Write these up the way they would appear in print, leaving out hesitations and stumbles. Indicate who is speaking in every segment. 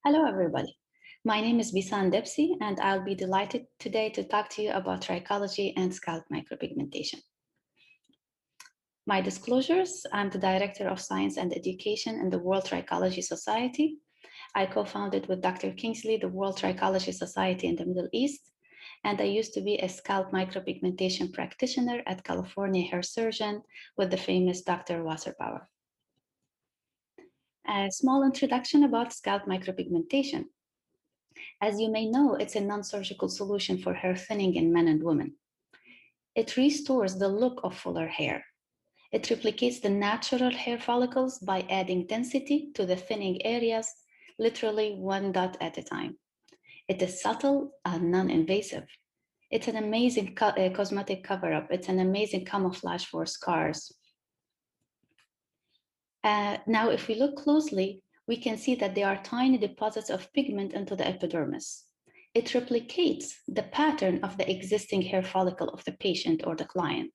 Speaker 1: Hello, everybody. My name is Bisan Debsi, and I'll be delighted today to talk to you about trichology and scalp micropigmentation. My disclosures: I'm the Director of Science and Education in the World Trichology Society. I co-founded with Dr. Kingsley the World Trichology Society in the Middle East, and I used to be a scalp micropigmentation practitioner at California Hair Surgeon with the famous Dr. Wasserbauer. A small introduction about scalp micropigmentation. As you may know, it's a non-surgical solution for hair thinning in men and women. It restores the look of fuller hair. It replicates the natural hair follicles by adding density to the thinning areas, literally one dot at a time. It is subtle and non-invasive. It's an amazing cosmetic cover-up. It's an amazing camouflage for scars. Now, if we look closely, we can see that there are tiny deposits of pigment into the epidermis. It replicates the pattern of the existing hair follicle of the patient or the client.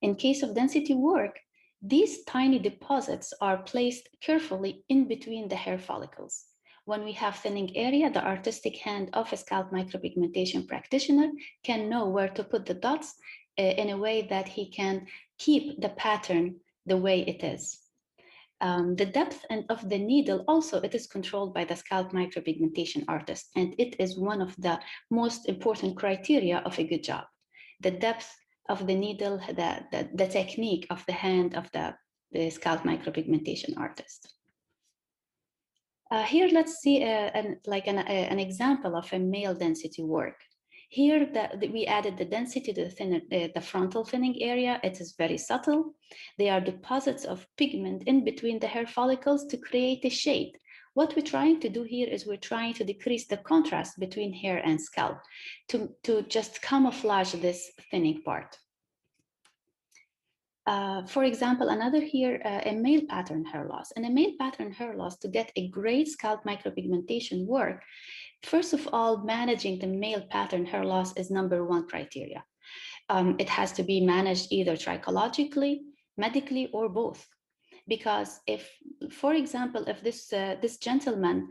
Speaker 1: In case of density work, these tiny deposits are placed carefully in between the hair follicles. When we have thinning area, the artistic hand of a scalp micropigmentation practitioner can know where to put the dots in a way that he can keep the pattern the way it is. The depth of the needle also, it is controlled by the scalp micropigmentation artist, and it is one of the most important criteria of a good job. The depth of the needle, the technique of the hand of the scalp micropigmentation artist. Here, let's see an example of a male density work. Here, we added the density to the frontal thinning area. It is very subtle. There are deposits of pigment in between the hair follicles to create a shade. What we're trying to do here is we're trying to decrease the contrast between hair and scalp to just camouflage this thinning part. For example, another here, a male pattern hair loss. And a male pattern hair loss, to get a great scalp micropigmentation work, first of all, managing the male pattern hair loss is #1 criteria. It has to be managed either trichologically, medically, or both. Because if, for example, if this gentleman,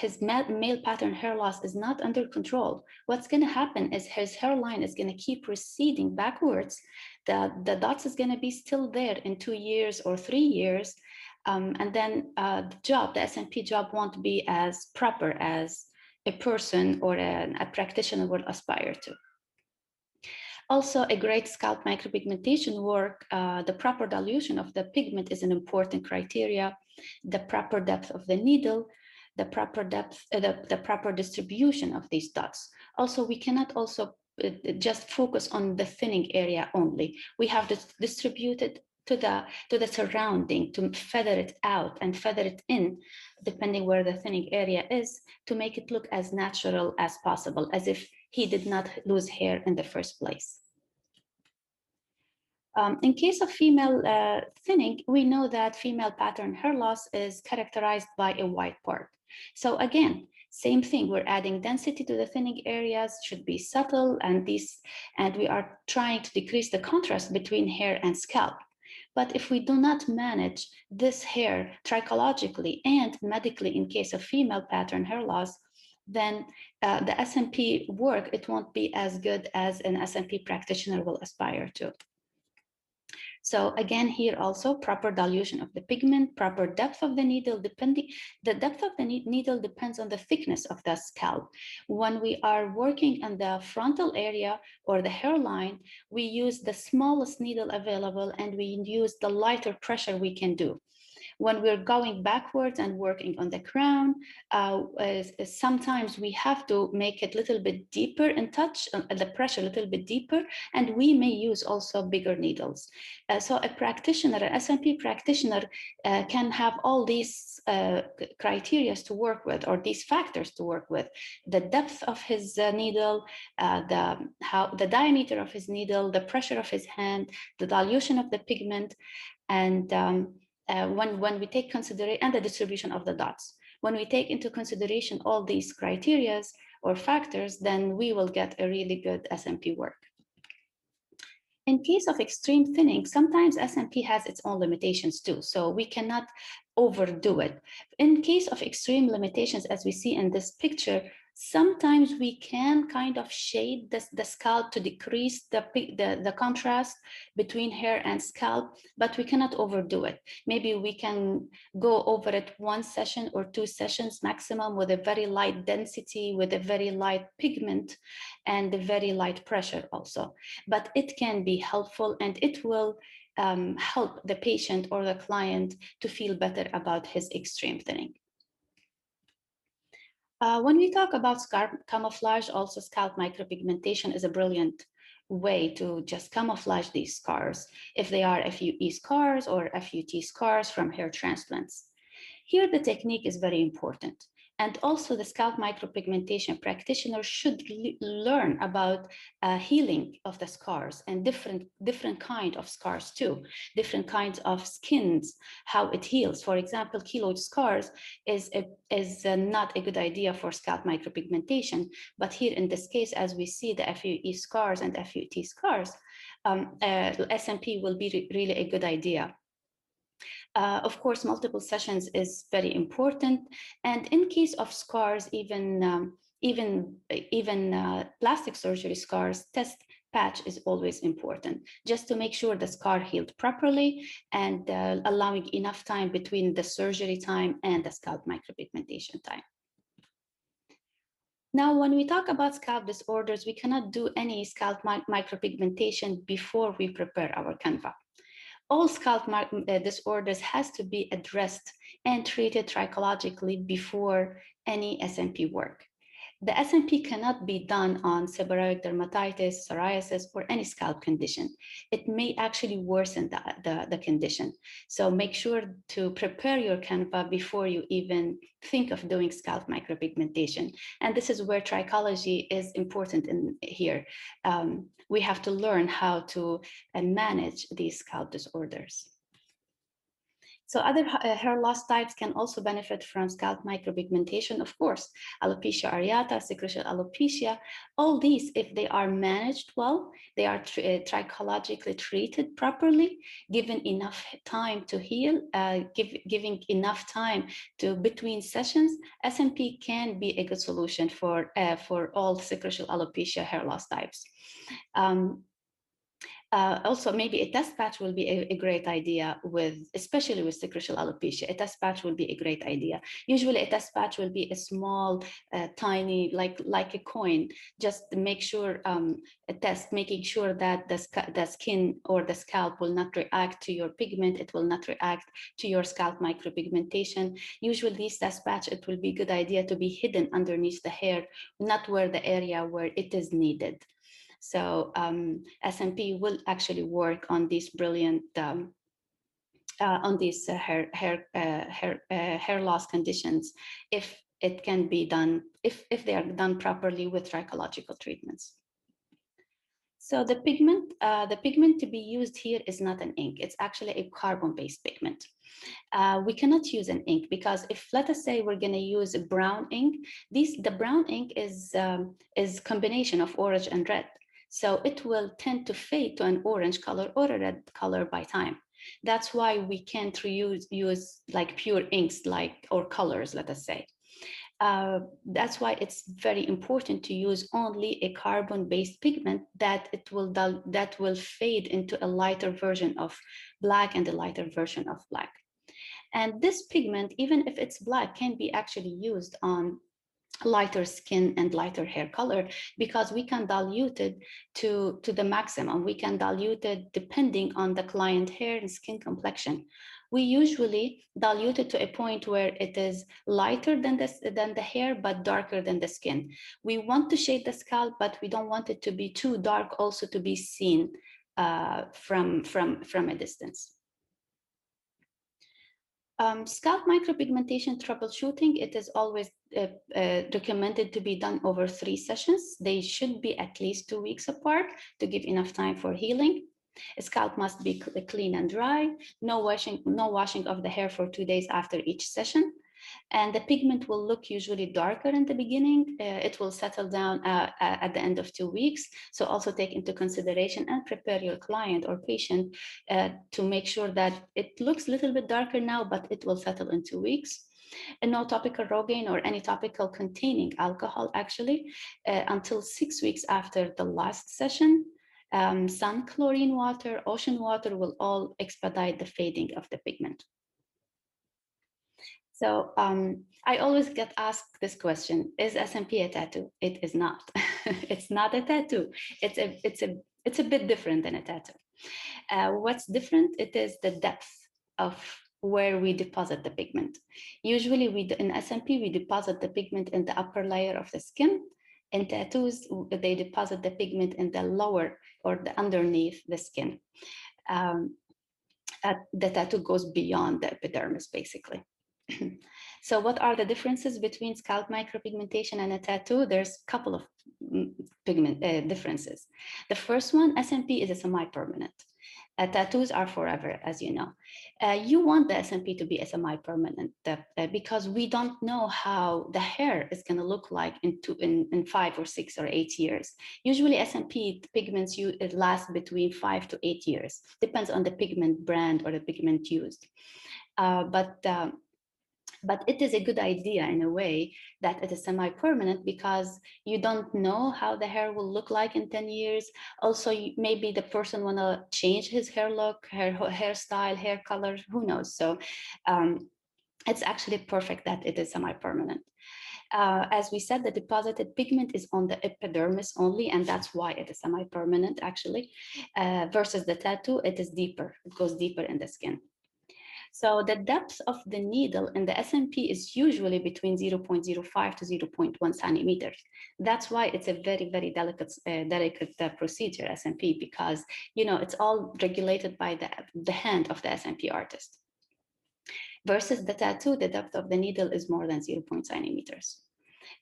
Speaker 1: his male pattern hair loss is not under control, what's going to happen is his hairline is going to keep receding backwards. The dots is going to be still there in 2 years or 3 years. And then the SMP job won't be as proper as a person or a practitioner would aspire to. Also, a great scalp micropigmentation work, the proper dilution of the pigment is an important criteria, the proper depth of the needle, the proper depth, the proper distribution of these dots. Also, we cannot also just focus on the thinning area only. We have to distribute it to the surrounding, to feather it out and feather it in, depending where the thinning area is, to make it look as natural as possible, as if he did not lose hair in the first place. In case of female thinning, we know that female pattern hair loss is characterized by a white part. So again, same thing, we're adding density to the thinning areas, should be subtle, and we are trying to decrease the contrast between hair and scalp. But if we do not manage this hair trichologically and medically in case of female pattern hair loss, then the SMP work, it won't be as good as an SMP practitioner will aspire to. So again, here also proper dilution of the pigment, proper depth of the needle, the depth of the needle depends on the thickness of the scalp. When we are working on the frontal area or the hairline, we use the smallest needle available and we use the lighter pressure we can do. When we're going backwards and working on the crown, sometimes we have to make it a little bit deeper and touch the pressure a little bit deeper, and we may use also bigger needles. So a practitioner, an SMP practitioner, can have all these criteria to work with, or these factors to work with: the depth of his needle, the diameter of his needle, the pressure of his hand, the dilution of the pigment, and when we take consideration, and the distribution of the dots. When we take into consideration all these criteria or factors, then we will get a really good SMP work. In case of extreme thinning, sometimes SMP has its own limitations too, so we cannot overdo it. In case of extreme limitations, as we see in this picture, sometimes we can kind of shade the scalp to decrease the contrast between hair and scalp, but we cannot overdo it. Maybe we can go over it 1 session or 2 sessions maximum with a very light density, with a very light pigment and a very light pressure also. But it can be helpful, and it will help the patient or the client to feel better about his extreme thinning. When we talk about scalp camouflage, also scalp micropigmentation is a brilliant way to just camouflage these scars, if they are FUE scars or FUT scars from hair transplants. Here, the technique is very important. And also the scalp micropigmentation practitioner should learn about healing of the scars and different kind of scars too, different kinds of skins, how it heals. For example, keloid scars is not a good idea for scalp micropigmentation, but here in this case, as we see the FUE scars and FUT scars, SMP will be really a good idea. Of course, multiple sessions is very important. And in case of scars, even plastic surgery scars, test patch is always important, just to make sure the scar healed properly and allowing enough time between the surgery time and the scalp micropigmentation time. Now, when we talk about scalp disorders, we cannot do any scalp micropigmentation before we prepare our canva. All scalp disorders has to be addressed and treated trichologically before any SMP work. The SMP cannot be done on seborrheic dermatitis, psoriasis, or any scalp condition. It may actually worsen the condition. So make sure to prepare your canva before you even think of doing scalp micropigmentation. And this is where trichology is important in here. We have to learn how to manage these scalp disorders. So other hair loss types can also benefit from scalp micropigmentation, of course. Alopecia areata, secretional alopecia, all these, if they are managed well, they are trichologically treated properly, given enough time to heal, giving enough time to between sessions, SMP can be a good solution for all secretional alopecia hair loss types. Also, maybe a test patch will be a great idea especially with secretional alopecia. A test patch will be a great idea. Usually a test patch will be a small, tiny, like a coin, just to make sure, a test, making sure that the skin or the scalp will not react to your pigment. It will not react to your scalp micropigmentation. Usually these test patch, it will be a good idea to be hidden underneath the hair, not where the area where it is needed. So SMP will actually work on these brilliant, on these hair loss conditions if it can be done, if they are done properly with trichological treatments. So the pigment to be used here is not an ink. It's actually a carbon-based pigment. We cannot use an ink because if, let us say, we're going to use a brown ink, the brown ink is combination of orange and red. So it will tend to fade to an orange color or a red color by time. That's why we can't use like pure inks, or colors, let us say. That's why it's very important to use only a carbon-based pigment that will fade into a lighter version of black and a lighter version of black. And this pigment, even if it's black, can be actually used on lighter skin and lighter hair color, because we can dilute it to the maximum. We can dilute it depending on the client hair and skin complexion. We usually dilute it to a point where it is lighter than the hair, but darker than the skin. We want to shade the scalp, but we don't want it to be too dark also to be seen from a distance. Scalp micropigmentation troubleshooting, it is always recommended to be done over 3 sessions. They should be at least 2 weeks apart to give enough time for healing. A scalp must be clean and dry. No washing of the hair for 2 days after each session. And the pigment will look usually darker in the beginning. It will settle down at the end of 2 weeks. So also take into consideration and prepare your client or patient to make sure that it looks a little bit darker now, but it will settle in 2 weeks. And no topical Rogaine or any topical containing alcohol actually until 6 weeks after the last session. Sun, chlorine water, ocean water will all expedite the fading of the pigment. So I always get asked this question: is SMP a tattoo? It is not. It's not a tattoo. It's a bit different than a tattoo. What's different? It is the depth of where we deposit the pigment. Usually, in SMP we deposit the pigment in the upper layer of the skin. In tattoos, they deposit the pigment in the lower or the underneath the skin. The tattoo goes beyond the epidermis, basically. So what are the differences between scalp micropigmentation and a tattoo? There's a couple of pigment differences. The first one, SMP is a semi-permanent. Tattoos are forever, as you know. You want the SMP to be a semi-permanent because we don't know how the hair is going to look like in 5 or 6 or 8 years. Usually SMP pigments last between 5 to 8 years. Depends on the pigment brand or the pigment used. But it is a good idea in a way that it is semi-permanent because you don't know how the hair will look like in 10 years. Also, maybe the person want to change his hair look, hairstyle, hair color, who knows? So it's actually perfect that it is semi-permanent. As we said, the deposited pigment is on the epidermis only, and that's why it is semi-permanent actually. Versus the tattoo, it is deeper, it goes deeper in the skin. So the depth of the needle in the SMP is usually between 0.05 to 0.1 centimeters. That's why it's a very, very delicate procedure, SMP, because it's all regulated by the hand of the SMP artist. Versus the tattoo, the depth of the needle is more than 0.0 centimeters.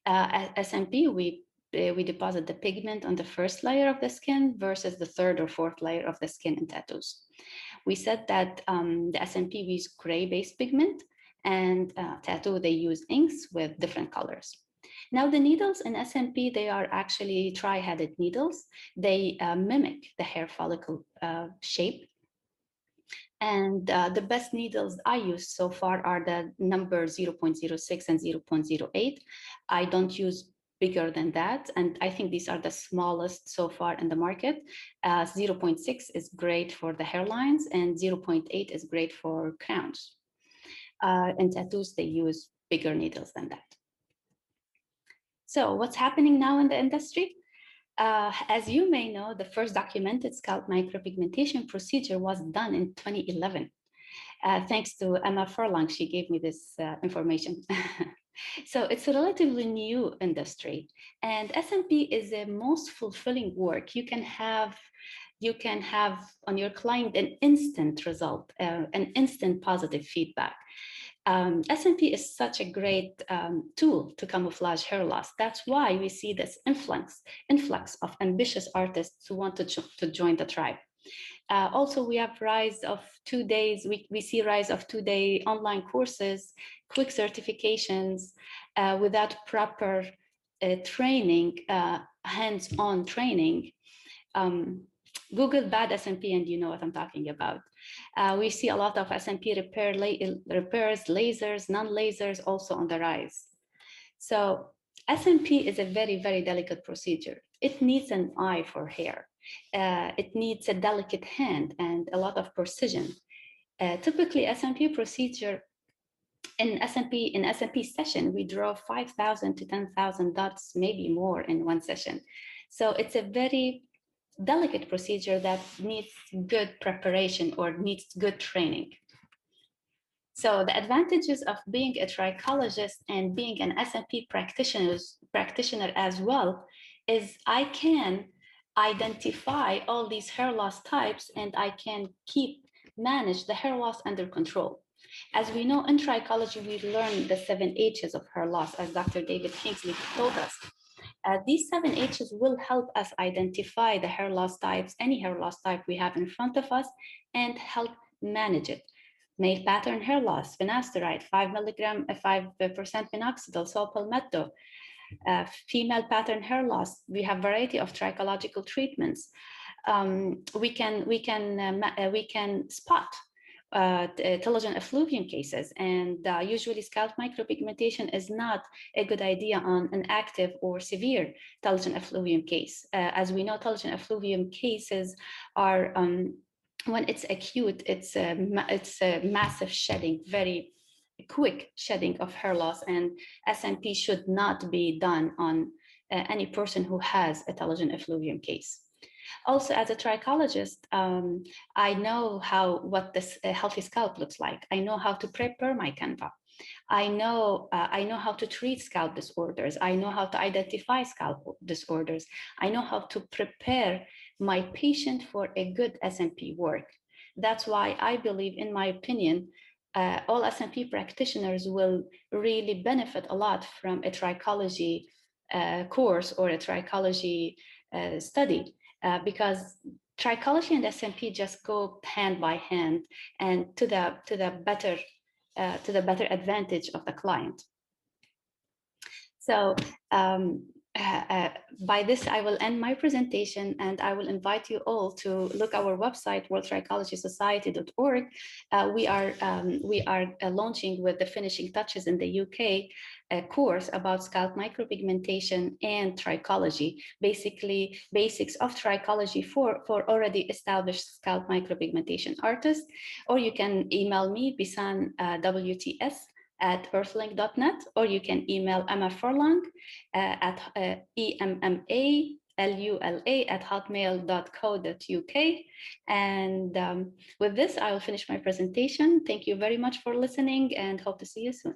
Speaker 1: SMP, we deposit the pigment on the first layer of the skin versus the third or fourth layer of the skin in tattoos. We said that the SMP uses gray-based pigment, and tattoo, they use inks with different colors. Now, the needles in SMP, they are actually tri-headed needles. They mimic the hair follicle shape. And the best needles I use so far are the number 0.06 and 0.08. I don't use bigger than that. And I think these are the smallest so far in the market. 0.6 is great for the hairlines and 0.8 is great for crowns. In tattoos, they use bigger needles than that. So what's happening now in the industry? As you may know, the first documented scalp micropigmentation procedure was done in 2011. Thanks to Emma Furlong, she gave me this information. So it's a relatively new industry, and SMP is the most fulfilling work. You can have on your client an instant result, an instant positive feedback. SMP is such a great tool to camouflage hair loss. That's why we see this influx of ambitious artists who want to join the tribe. Also, we have rise of 2 days. We see rise of 2-day online courses, quick certifications without proper training, hands-on training. Google bad SMP and you know what I'm talking about. We see a lot of SMP repairs, lasers, non-lasers also on the rise. So SMP is a very, very delicate procedure. It needs an eye for hair. It needs a delicate hand and a lot of precision. Typically, SMP procedure in SMP session, we draw 5,000 to 10,000 dots, maybe more in one session. So it's a very delicate procedure that needs good preparation or needs good training. So the advantages of being a trichologist and being an SMP practitioner as well is I can identify all these hair loss types and I can manage the hair loss under control. As we know in trichology, we learn the 7 H's of hair loss, as Dr. David Kingsley told us. These 7 H's will help us identify the hair loss types, any hair loss type we have in front of us, and help manage it. Male pattern hair loss, finasteride, 5 milligram, 5% minoxidil, saw palmetto. Female pattern hair loss, we have variety of trichological treatments. We can spot telogen effluvium cases, and usually scalp micropigmentation is not a good idea on an active or severe telogen effluvium case. As we know, telogen effluvium cases are when it's acute, it's a massive shedding, very quick shedding of hair loss, and SMP should not be done on any person who has a telogen effluvium case. Also, as a trichologist, I know what this healthy scalp looks like. I know how to prepare my canva. I know how to treat scalp disorders. I know how to identify scalp disorders. I know how to prepare my patient for a good SMP work. That's why I believe, in my opinion, all SMP practitioners will really benefit a lot from a trichology course or a trichology study, because trichology and SMP just go hand by hand, and to the better advantage of the client. So by this, I will end my presentation, and I will invite you all to look our website, worldtrichology.society.org. We are launching with the finishing touches in the UK a course about scalp micropigmentation and trichology, basically basics of trichology for already established scalp micropigmentation artists. Or you can email me, Bisan WTS@earthlink.net, or you can email Emma Furlong at EMMALULA@hotmail.co.uk. And with this, I will finish my presentation. Thank you very much for listening, and hope to see you soon.